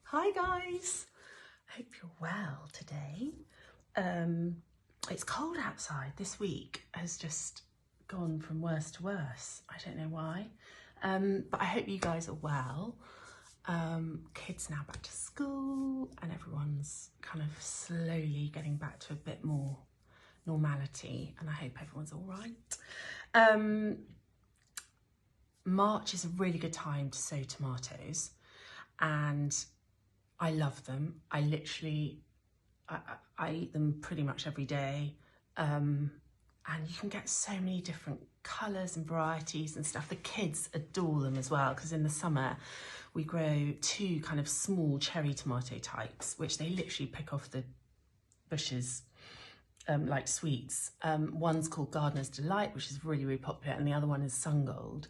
Hi guys, hope you're well today. It's cold outside. This week has just gone from worse to worse. I don't know why, but I hope you guys are well. Kids now back to school and everyone's kind of slowly getting back to a bit more normality, and I hope everyone's all right. March is a really good time to sow tomatoes, and I love them. I eat them pretty much every day. And you can get so many different colours and varieties and stuff. The kids adore them as well, because in the summer we grow two kind of small cherry tomato types, which they literally pick off the bushes like sweets. One's called Gardener's Delight, which is really, really popular, and the other one is Sun Gold.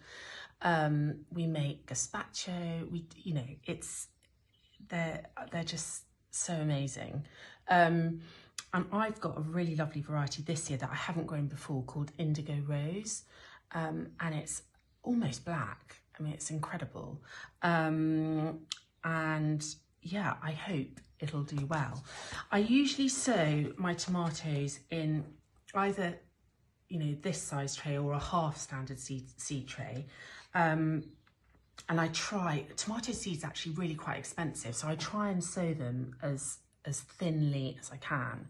We make gazpacho. They're just so amazing. And I've got a really lovely variety this year that I haven't grown before called Indigo Rose, and it's almost black. I mean, it's incredible. And yeah, I hope it'll do well. I usually sow my tomatoes in either, this size tray or a half standard seed tray. And tomato seeds are actually really quite expensive, so I try and sow them as thinly as I can.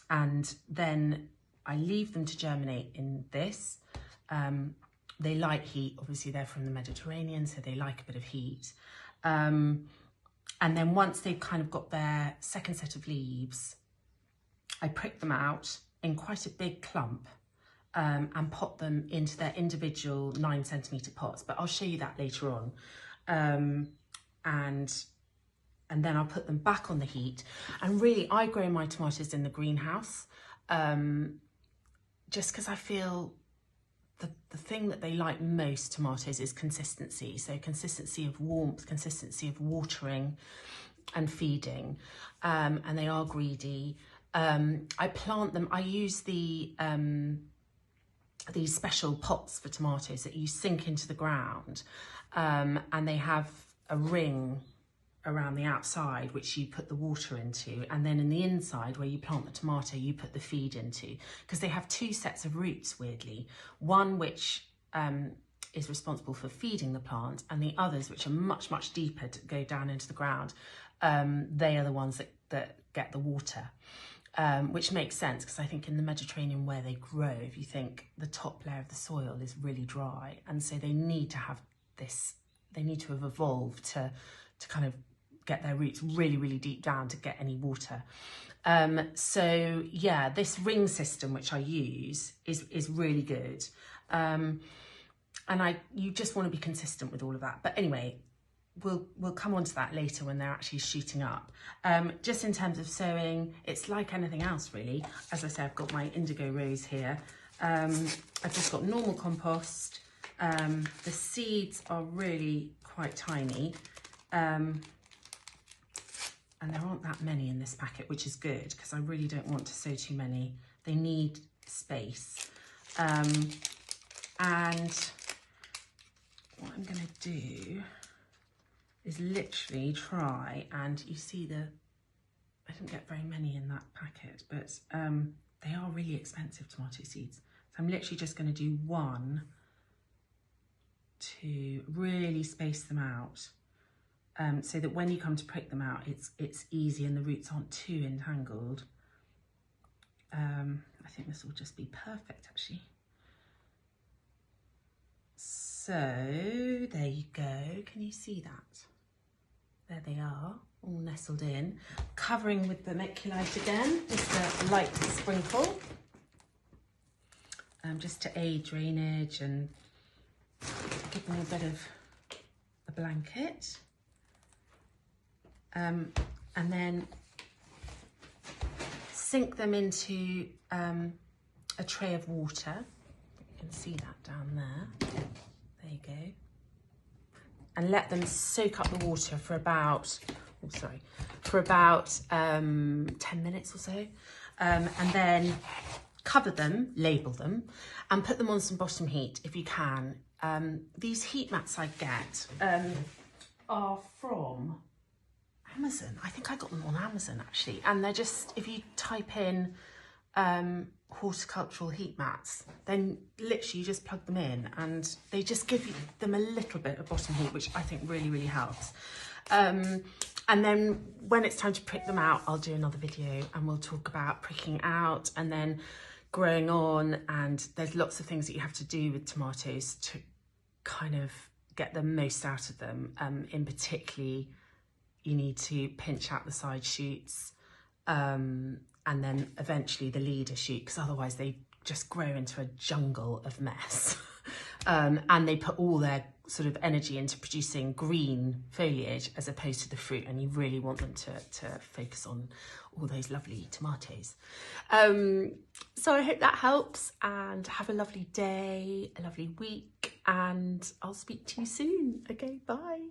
And then I leave them to germinate in this. They like heat, obviously they're from the Mediterranean, so they like a bit of heat. And then once they've kind of got their second set of leaves, I prick them out in quite a big clump. And pot them into their individual 9cm pots, but I'll show you that later on. And then I'll put them back on the heat. And really, I grow my tomatoes in the greenhouse, just because I feel the thing that they like most, tomatoes, is consistency. So consistency of warmth, consistency of watering and feeding, and they are greedy. I plant them, I use these special pots for tomatoes that you sink into the ground, and they have a ring around the outside which you put the water into, and then in the inside where you plant the tomato you put the feed into, because they have two sets of roots, weirdly, one which is responsible for feeding the plant, and the others, which are much deeper, to go down into the ground, they are the ones that get the water. Which makes sense, because I think in the Mediterranean where they grow, if you think, the top layer of the soil is really dry, and so they need to have this, they need to have evolved to kind of get their roots really deep down to get any water. So yeah, this ring system which I use is really good. And you just want to be consistent with all of that. But anyway, we'll come on to that later when they're actually shooting up. Just in terms of sowing, it's like anything else really. As I say, I've got my Indigo Rose here. I've just got normal compost. The seeds are really quite tiny. And there aren't that many in this packet, which is good, because I really don't want to sow too many. They need space. And what I'm going to do is literally try, and you see I didn't get very many in that packet, but they are really expensive, tomato seeds. So I'm literally just going to do one to really space them out, so that when you come to prick them out, it's easy and the roots aren't too entangled. I think this will just be perfect, actually. So there you go. Can you see that? There they are, all nestled in. Covering with vermiculite again, just a light sprinkle, just to aid drainage and give them a bit of a blanket. And then sink them into a tray of water. You can see that down there. There you go. And let them soak up the water for about, 10 minutes or so. And then cover them, label them, and put them on some bottom heat if you can. These heat mats I get, are from Amazon. I think I got them on Amazon actually. And they're just, if you type in horticultural heat mats, then literally you just plug them in and they just give them a little bit of bottom heat, which I think really, really helps. And then when it's time to prick them out, I'll do another video and we'll talk about pricking out and then growing on. And there's lots of things that you have to do with tomatoes to kind of get the most out of them. In particularly, you need to pinch out the side shoots and then eventually the leader shoot, because otherwise they just grow into a jungle of mess. And they put all their sort of energy into producing green foliage as opposed to the fruit, and you really want them to focus on all those lovely tomatoes. So I hope that helps, and have a lovely day, a lovely week, and I'll speak to you soon. Okay, bye.